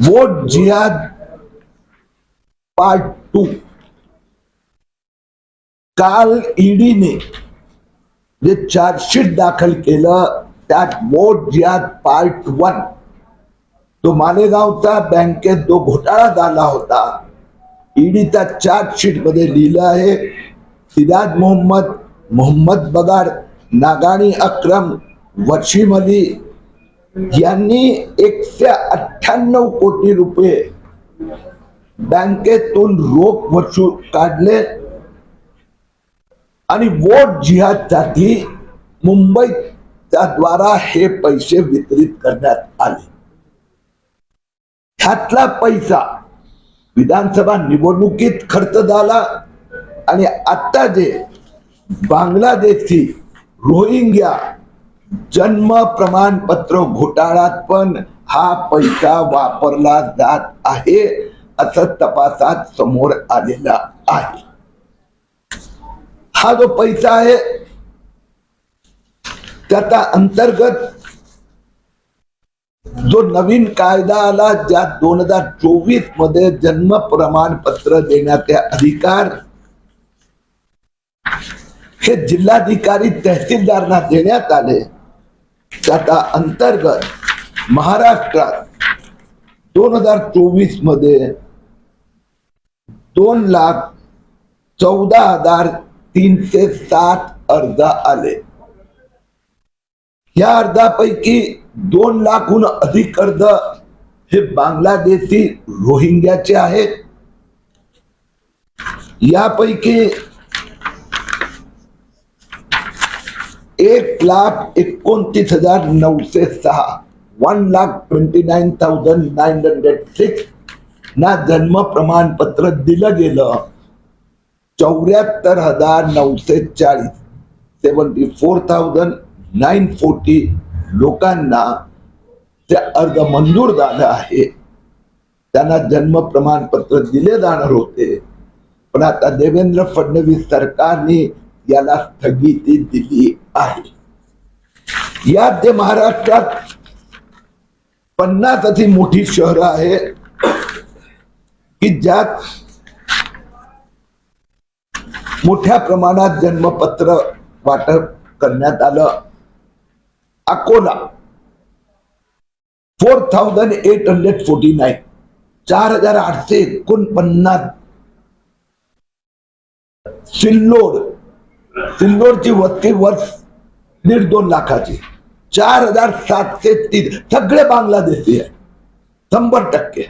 Vote जिहाद part 2 काल ईडीने जे चार्जशीट दाखल केलं त्यात वोट जिहाद पार्ट 1 तो मालेगावचा बँकेत जो घोटाळा झाला होता, ईडीच्या चार्जशीट मध्ये लिहिलं आहे सिराज मोहम्मद, मोहम्मद बगार, नागानी अक्रम, वशीम अली यांनी 198 कोटी रुपये बँकेतून रोख वसूल काढले आणि वोट जिहादसाठी मुंबईच्या द्वारा हे पैसे वितरित करण्यात आले। ह्यातला पैसा विधानसभा निवडणुकीत खर्च झाला आणि आता जे बांगलादेशी रोहिंग्या जन्म प्रमाणपत्र घोटाळ्यात पण हा पैसा वापरला जात आहे असं तपासात समोर आलेला आहे। हा जो पैसा आहे त्याच्या अंतर्गत जो नवीन कायदा आला ज्यात 2024 मध्ये जन्म प्रमाणपत्र देण्याचे अधिकार हे जिल्हाधिकारी तहसीलदारांना देण्यात आले, त्याच्या अंतर्गत महाराष्ट्रात 2024 मध्ये 2,14,360 अर्ज आले। या अर्जापैकी 2 लाखहून अधिक अर्ज हे बांगलादेशी रोहिंग्याचे आहेत। यापैकी 1,29,906 1,29,906 ना जन्म प्रमाणपत्र दिलं गेलं। 74,940 74,940 लोकांना ते अर्ज मंजूर झालं आहे, त्यांना जन्म प्रमाणपत्र दिले जाणार होते, पण आता देवेंद्र फडणवीस सरकारने याला स्थगिती दिली आहे। यात जे महाराष्ट्रात 50 अशी मोठी शहरं आहे की ज्यात मोठ्या प्रमाणात जन्मपत्र वाटप करण्यात आलं। अकोला 4,849 4,849। सिल्लोडची वस्ती वर्ष 1.5-2 लाखाची 4,703 सगळे बांगलादेशी आहे 100%।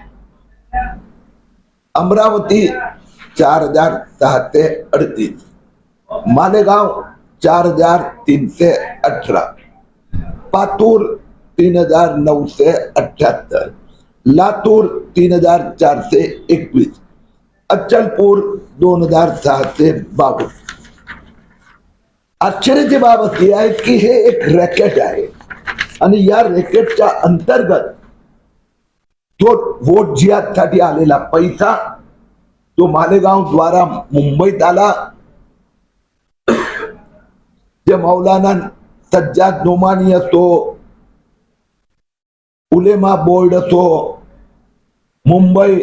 अमरावती 4,638, मालेगाव 4,318, पातूर 3,978, लातूर 3,421, अचलपूर 2,652। आश्चर्याची बाब अशी आहे की हे एक रॅकेट आहे आणि या रॅकेटच्या अंतर्गत तो वोट जिहादसाठी आलेला पैसा तो मालेगाव द्वारा मुंबईत आला। जे मौलाना सज्जाद नोमानी असो, उलेमा बोर्ड असो, मुंबई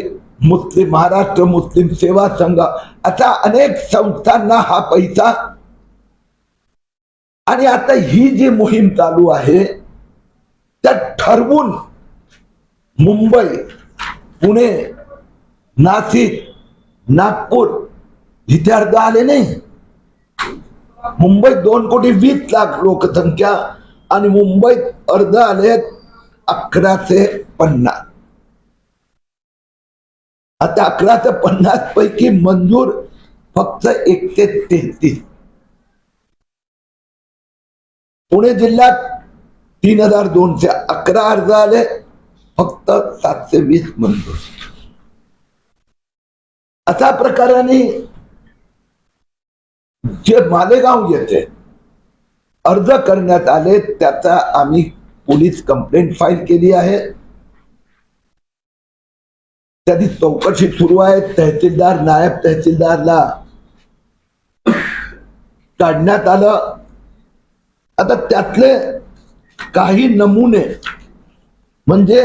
मुस्लिम महाराष्ट्र मुस्लिम सेवा संघ अशा अनेक संस्थांना हा पैसा, आणि आता ही जी मोहीम चालू आहे त्यात ठरवून मुंबई, पुणे, नाशिक, नागपूर इथे अर्ज आले नाही। मुंबईत 2,20,00,000 लोकसंख्या आणि मुंबईत अर्ज आले 1,150। आता 1,150 पैकी मंजूर फक्त 133। पुणे जिल्ह्यात 3,211 अर्ज आले, फक्त 720 मंजूर। अशा प्रकाराने जे मालेगाव येथे अर्ज करण्यात आले त्याचा आम्ही पोलीस कंप्लेंट फाईल केली आहे। त्याची चौकशी सुरू आहे। तहसीलदार, नायब तहसीलदारला काढण्यात आलं। आता त्यातले काही नमुने म्हणजे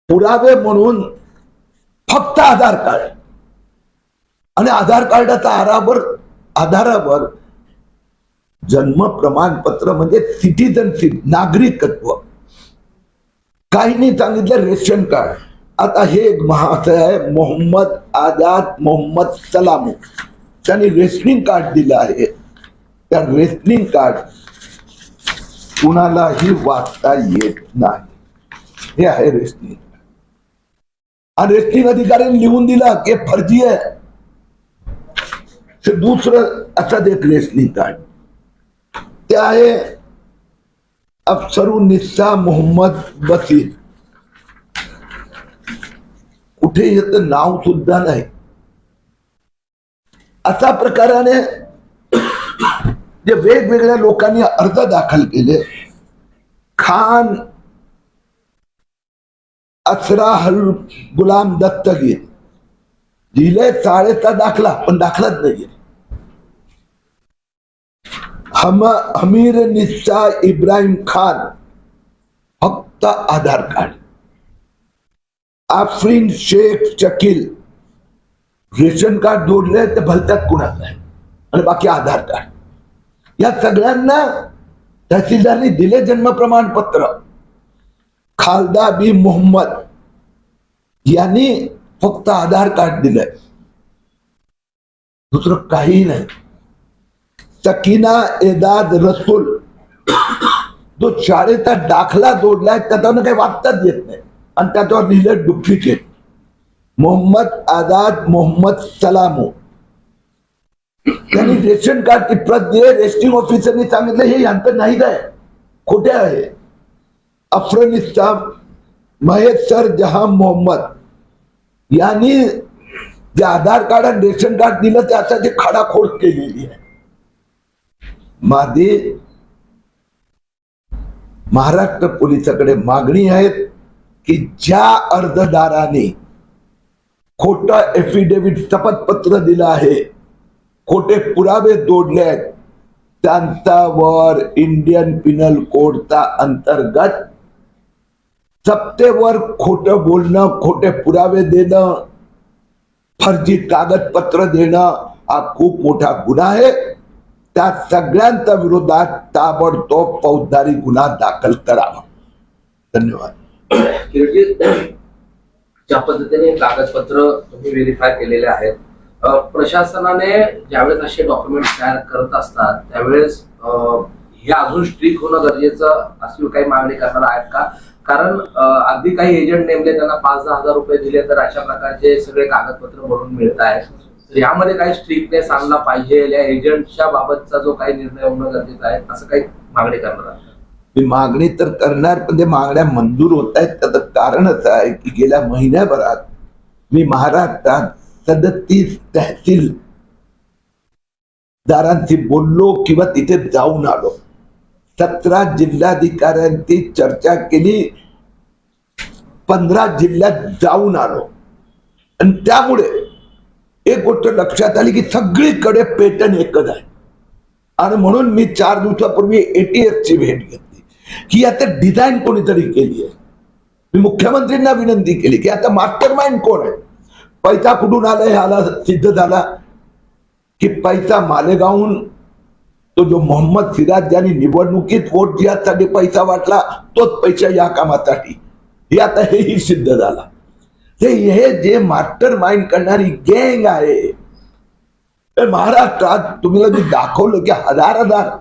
पुरावे म्हणून फक्त आधार कार्ड आणि आधार कार्डाचा आधारावर जन्म प्रमाणपत्र म्हणजे सिटिझनशिप, नागरिकत्व. काहींनी सांगितलं रेशन कार्ड. आता हे एक महाशय आहे मोहम्मद आजाद मोहम्मद सलामू, त्यांनी रेशनिंग कार्ड दिलं आहे. त्या रेशनिंग कार्ड कुणालाही वाचता येत नाही. हे आहे रेशनिंग. आणि रेशनिंग अधिकाऱ्यांनी लिहून दिला की फर्जी आहे. ते दुसरं असं एक रेशनिंग कार्ड ते आहे अफसरुन्निसा मोहम्मद बसीर. कुठे याचं नाव सुद्धा नाही. अशा प्रकाराने जे वेगवेगळ्या लोकांनी अर्ज दाखल केले. खान असराहल गुलाम दस्तगीर दिले शाळेचा दाखला, पण दाखलाच नाहीये. हमीर निसा इब्राहिम खान फक्त Aadhaar card. Afreen Shaikh Shakeel ration card जोडले ते भलत्यात कुणाच नाही आणि बाकी आधार कार्ड. या सगळ्यांना तहसीलदारनी दिले जन्म प्रमाणपत्र. खालदा बी मोहम्मद यांनी फक्त आधार कार्ड दिलंय, दुसरं काही नाही. सकीना एदाद रसूल जो शाळेचा दाखला जोडलाय त्याच्यावर काही वाचताच येत नाही आणि त्याच्यावर लिहिलं डुप्लिकेट. मोहम्मद आजाद मोहम्मद सलामू त्यांनी रेशन कार्डची प्रत दिली. रेशनिंग ऑफिसरनी सांगितलं हे यांचं नाही काय, खोटे आहे. अफगाणिस्तान महेशर जहां मोहम्मद यांनी जे आधार कार्ड आणि रेशन कार्ड दिलं त्यासाठी खाडाखोड केलेली आहे. माझी महाराष्ट्र पोलिसांकडे मागणी आहे की ज्या अर्जदाराने खोटं एफिडेव्हिट शपथपत्र दिलं आहे, खोटे पुरावे जोडले आहेत, त्यांच्यावर इंडियन पिनल कोडचा अंतर्गत सत्तेवर खोटं बोलणं, खोटे पुरावे देणं, फर्जी कागदपत्र देणं हा खूप मोठा गुन्हा आहे. त्या सगळ्यांच्या विरोधात ताबडतोब फौजदारी गुन्हा दाखल करावा. धन्यवाद. ज्या पद्धतीने कागदपत्र तुम्ही व्हेरीफाय केलेले आहेत, प्रशासनाने ज्यावेळेस असे डॉक्युमेंट तयार करत असतात त्यावेळेस हे अजून स्ट्रिक्ट होणं गरजेचं अशी काही मागणी करणार आहेत का? कारण अगदी काही एजंट नेमले, त्यांना 5-10 हजार रुपये दिले तर अशा प्रकारचे सगळे कागदपत्र म्हणून मिळत आहेत. यामध्ये काही स्ट्रिक्टनेस आणला पाहिजे, या एजंटच्या बाबतचा जो काही निर्णय होणं गरजेचं आहे, असं काही मागणी करणार आहे? मी मागणी तर करणार, पण ते मागण्या मंजूर होत आहेत त्याचं कारणच आहे की गेल्या महिन्याभरात मी महाराष्ट्रात 37 तहसीलदारांशी बोललो किंवा तिथे जाऊन आलो. 17 जिल्हाधिकाऱ्यांची चर्चा केली, 15 जिल्ह्यात जाऊन आलो. आणि त्यामुळे एक गोष्ट लक्षात आली की सगळीकडे पॅटर्न एकच आहे. आणि म्हणून मी 4 दिवसापूर्वी ATF ची भेट घेतली की आता डिझाईन कोणीतरी केली आहे. मी मुख्यमंत्र्यांना विनंती केली की आता मास्टर माइंड कोण आहे, पैसा कुठून आला हे आला सिद्ध झाला की पैसा मालेगावहून तो जो मोहम्मद सिराज ज्यांनी निवडणुकीत वोट जिहादसाठी पैसा वाटला तोच पैसा या कामासाठी, हे आता हेही सिद्ध झाला. हे जे मास्टर माइंड करणारी गँग आहे महाराष्ट्रात, तुम्ही दाखवलं की हजार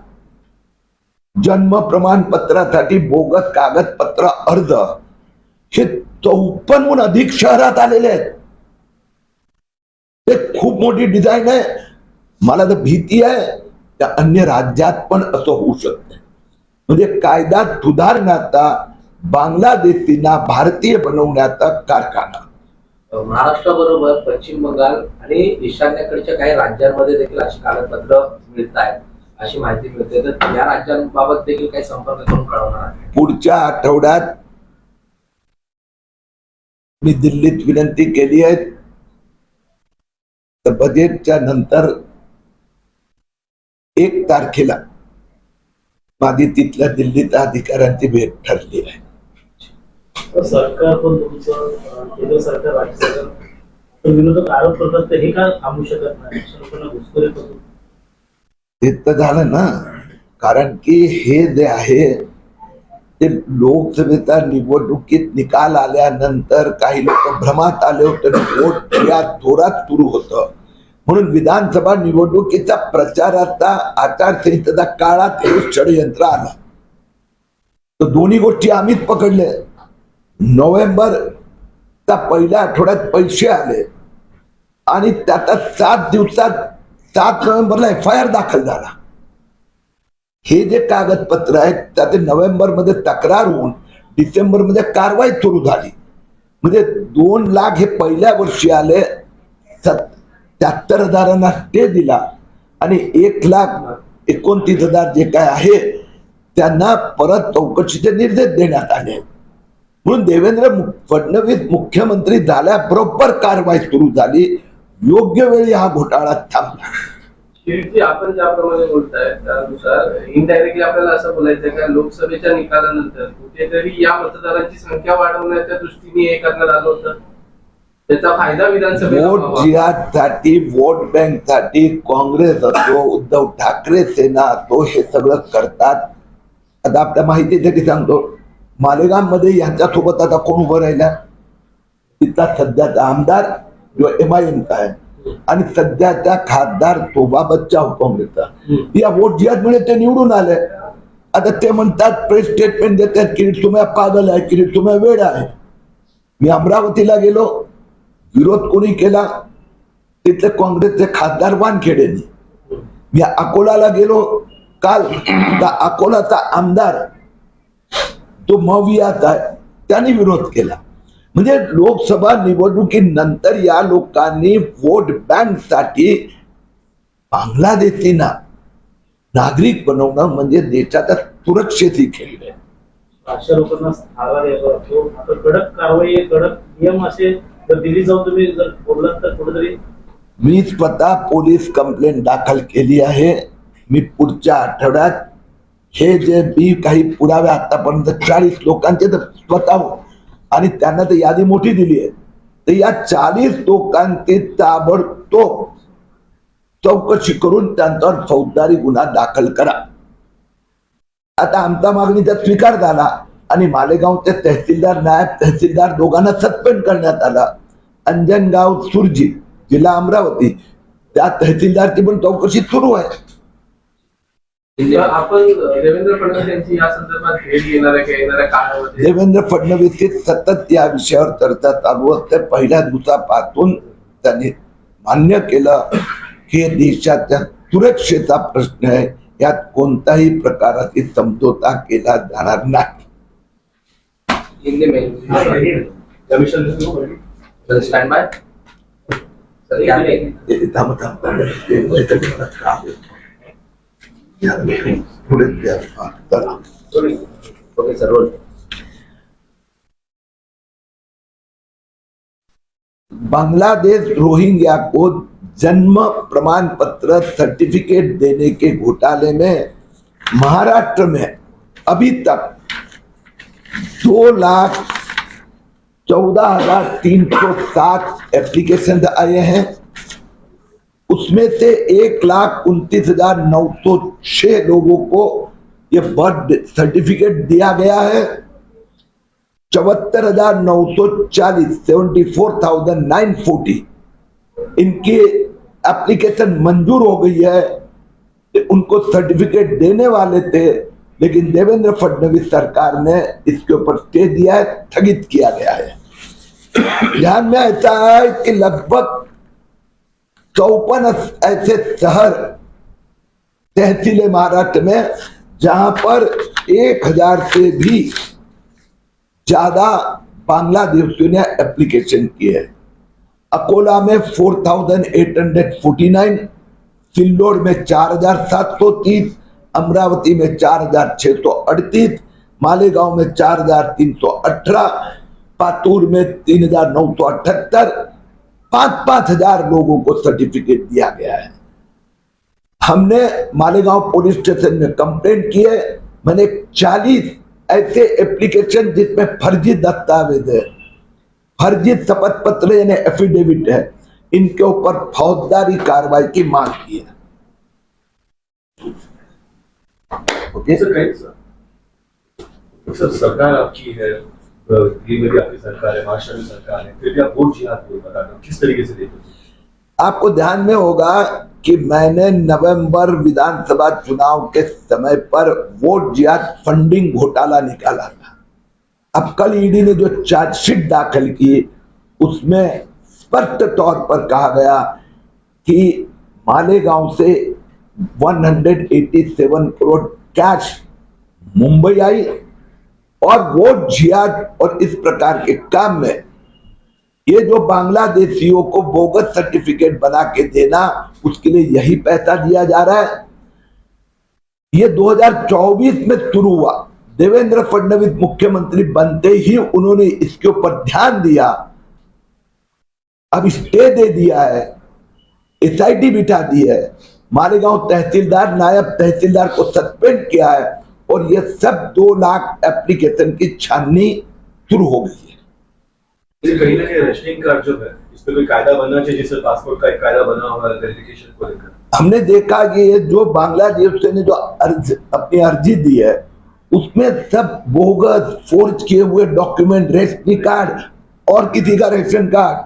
जन्म प्रमाणपत्रासाठी बोगस कागदपत्र अर्ज हे 54हून अधिक शहरात आलेले आहेत. ते खूप मोठी डिझाईन आहे. मला तर भीती आहे त्या अन्य राज्यात पण असं होऊ शकतं. म्हणजे कायदा सुधारण्याचा, बांगलादेशींना भारतीय बनवण्याचा कारखाना. महाराष्ट्राबरोबर पश्चिम बंगाल आणि ईशान्येकडच्या काही राज्यांमध्ये देखील अशी कागदपत्र मिळत आहेत अशी माहिती मिळते. तर या राज्यांबाबत देखील काही संपर्क करून कळवणार आहे? पुढच्या आठवड्यात मी दिल्लीत विनंती केली आहे. तर बजेटच्या नंतर 1 तारखेला माझी तिथल्या दिल्लीच्या अधिकाऱ्यांची भेट ठरली आहे. सरकार पण तुमचं केंद्र सरकार राज्य सरकार तर विरोधक आरोप करतात तर हे का थांबू शकत नाही अशा लोकांना घुसखोरी करतो. ते तर झालं ना, कारण की हे जे आहे ते लोकसभेचा निवडणुकीत निकाल आल्यानंतर काही लोक भ्रमात आले होते आणि वोट या जोरात सुरू होतं. म्हणून विधानसभा निवडणुकीचा प्रचाराचा आचारसंहितेचा काळात हे षडयंत्र आलं. तर दोन्ही गोष्टी आम्हीच पकडले. नोव्हेंबरच्या पहिल्या आठवड्यात पैसे आले आणि त्याचा 7 दिवसात 7 नोव्हेंबरला FIR दाखल झाला. हे जे कागदपत्र आहेत त्याचे नोव्हेंबरमध्ये तक्रार होऊन डिसेंबरमध्ये कारवाई सुरू झाली. म्हणजे 2 लाख हे पहिल्या वर्षी आले, 73,000 स्टे दिला आणि 1,29,000 जे काय आहे त्यांना परत चौकशीचे निर्देश देण्यात आले. म्हणून देवेंद्र फडणवीस मुख्यमंत्री झाल्याबरोबर कारवाई सुरू झाली. योग्य वेळी हा घोटाळा थांबला. शेवटी आपण ज्याप्रमाणे बोलताय त्यानुसार इनडायरेक्टली आपल्याला असं बोलायचं आहे का लोकसभेच्या निकालानंतर कुठेतरी या मतदारांची संख्या वाढवण्याच्या दृष्टीने हे करण्यात आलं होतं, त्याचा फायदा विधानसभेला वोट व्हावा. जिहादसाठी, वोट बँक साठी काँग्रेस असो, उद्धव ठाकरे सेना असो, हे सगळं करतात. आता आपल्या माहितीसाठी सांगतो, मालेगाव मध्ये यांच्यासोबत आता कोण उभं राहिला? तिथला सध्याचा आमदार जो MIMचा आहे आणि सध्याचा खासदार शोभा बच्चा काँग्रेसचा. या वोट जिहादमुळे ते निवडून आले. आता ते म्हणतात, प्रेस स्टेटमेंट देतात की तुम्ही पागल आहे, की तुम्ही वेड आहे. मी अमरावतीला गेलो, विरोध कोणी केला? तिथले काँग्रेसचे खासदार वानखेडेंनी. मी अकोलाला गेलो काल, अकोलाचा आमदार तो मवियात आहे, त्यांनी विरोध केला. म्हणजे लोकसभा निवडणुकीनंतर या लोकांनी वोट बँक साठी बांगलादेशींना नागरिक बनवणं म्हणजे देशाच्या सुरक्षेची खेळ आहे. अशा लोकांना थारा द्यायचा लागतो. आता कडक कारवाई, कडक नियम असे जर दिल्ली जाऊन तुम्ही जर बोललात तर कुठेतरी. मी स्वतः पोलीस कंप्लेंट दाखल केली आहे. मी पुढच्या आठवड्यात हे जे मी काही पुरावे आतापर्यंत 40 लोकांचे तर स्वतः आणि त्यांना तर यादी मोठी दिली आहे, तर या 40 लोकांची ताबडतोब चौकशी करून त्यांच्यावर फौजदारी गुन्हा दाखल करा. आता आमचा मागणीचा स्वीकार झाला आणि मालेगावचे तहसीलदार, नायब तहसीलदार दोघांना सस्पेंड करण्यात आला. अंजनगाव सुरजी, जिल्हा अमरावती, त्या तहसीलदारची पण चौकशी सुरू आहे. आपण देवेंद्र फडणवीस यांची या संदर्भात भेट घेणार आहे का येणाऱ्या काळामध्ये? देवेंद्र फडणवीस सतत या विषयावर चर्चा चालू असते. पहिल्या दिवसापासून त्यांनी मान्य केलं की देशाच्या सुरक्षेचा प्रश्न आहे, यात कोणताही प्रकाराची समझोता केला जाणार नाही. हिंदी में स्टैंड बाय सर. क्या ते थांब पुढे द्या. हा, चला. Okay sir, roll. Bangladesh Rohingya को जन्म प्रमाण पत्र सर्टिफिकेट देने के घोटाले में महाराष्ट्र में अभी तक 2,14,307 एप्लीकेशन आए हैं. उसमें से 1,29,906 लोगों को ये बर्थ सर्टिफिकेट दिया गया है. 74,940 74,940 इनकी एप्लीकेशन मंजूर हो गई है. उनको सर्टिफिकेट देने वाले थे, लेकिन देवेंद्र फडणवीस सरकार ने इसके ऊपर स्टे दिया है. स्थगित किया गया है. ध्यान में ऐसा है कि लगभग 54 ऐसे शहर तहसीलें महाराष्ट्र में जहां पर 1,000 से भी ज्यादा बांग्लादेशियों ने एप्लीकेशन किए. अकोला में 4,849, सिल्लोड में 4,730, अमरावती में 4,638, मालेगांव में 4,318, पातूर में 3,978, 5,000 लोगों को सर्टिफिकेट दिया गया है. हमने मालेगांव पुलिस स्टेशन में कंप्लेंट की है. मैंने 40 ऐसे एप्लीकेशन जिसमें फर्जी दस्तावेज है, फर्जी शपथ पत्र यानी एफिडेविट है, इनके ऊपर फौजदारी कार्रवाई की मांग की है। ओके सर, सरकार आपकी है, दिल्ली में आपकी सरकार है, महाराष्ट्र में सरकार है, फिर भी आप वोट जिहाद को बता रहे हो, किस तरीके से देखते हो? आपको ध्यान में होगा कि मैंने नवंबर विधानसभा चुनाव के समय पर वोट जिहाद फंडिंग घोटाला निकाला था। अब कल ईडी ने जो चार्जशीट दाखिल की उसमें स्पष्ट तौर पर कहा गया कि मालेगांव से 187 करोड़ कैश मुंबई आई और वोट जिहाद और इस प्रकार के काम में ये जो बांग्लादेशियों को बोगस सर्टिफिकेट बना के देना, उसके लिए यही पैसा दिया जा रहा है। ये 2024 में शुरू हुआ। देवेंद्र फडणवीस मुख्यमंत्री बनते ही उन्होंने इसके ऊपर ध्यान दिया, अब स्टे दे दिया है, एसआईटी बिठा दी है, मालेगांव तहसीलदार नायब तहसीलदार को सस्पेंड किया है और ये सब 2 लाख एप्लीकेशन की छाननी शुरू हो गई है। कहीं ना कहीं रेशनिंग कार्ड जो है, इस पे कोई कायदा बनना चाहिए, जैसे पासपोर्ट का एक कायदा बना हुआ है वेरिफिकेशन को लेकर। हमने देखा कि ये जो बांग्लादेश ने जो अपनी अर्जी दी है उसमें सब बोगस फोर्ज किए हुए डॉक्यूमेंट, रेशनिंग कार्ड और किसी का रेशन कार्ड,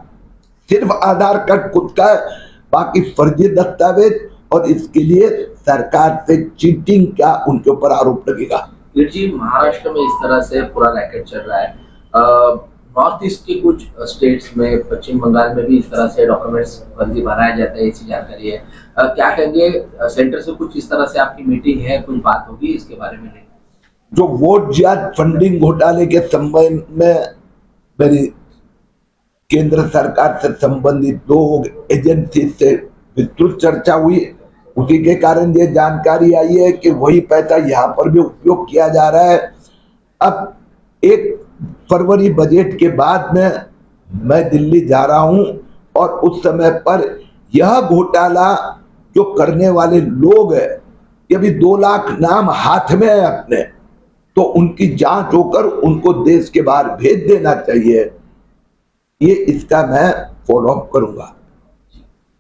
सिर्फ आधार कार्ड खुद का है, बाकी फर्जी दस्तावेज, और इसके लिए सरकार से चीटिंग का उनके ऊपर आरोप लगेगा। जी, महाराष्ट्र में इस तरह से पूरा रैकेट चल रहा है। नॉर्थ ईस्ट के कुछ स्टेट्स में, पश्चिम बंगाल में भी इस तरह से डॉक्यूमेंट्स फर्जी बनाया जाता है, ऐसी जानकारी है। क्या कहेंगे, सेंटर से कुछ इस तरह से आपकी मीटिंग है, कुछ बात होगी इसके बारे में? जो वोट जिहाद फंडिंग घोटाले के संबंध में मेरी केंद्र सरकार से संबंधित 2 एजेंसी से विस्तृत चर्चा हुई, उसी के कारण ये जानकारी आई है कि वही पैसा यहाँ पर भी उपयोग किया जा रहा है। अब 1 फरवरी बजट के बाद में मैं दिल्ली जा रहा हूं और उस समय पर यह घोटाला जो करने वाले लोग हैं, ये भी 2 लाख नाम हाथ में है अपने, तो उनकी जांच होकर उनको देश के बाहर भेज देना चाहिए। ये इसका मैं फॉलो अप करूंगा।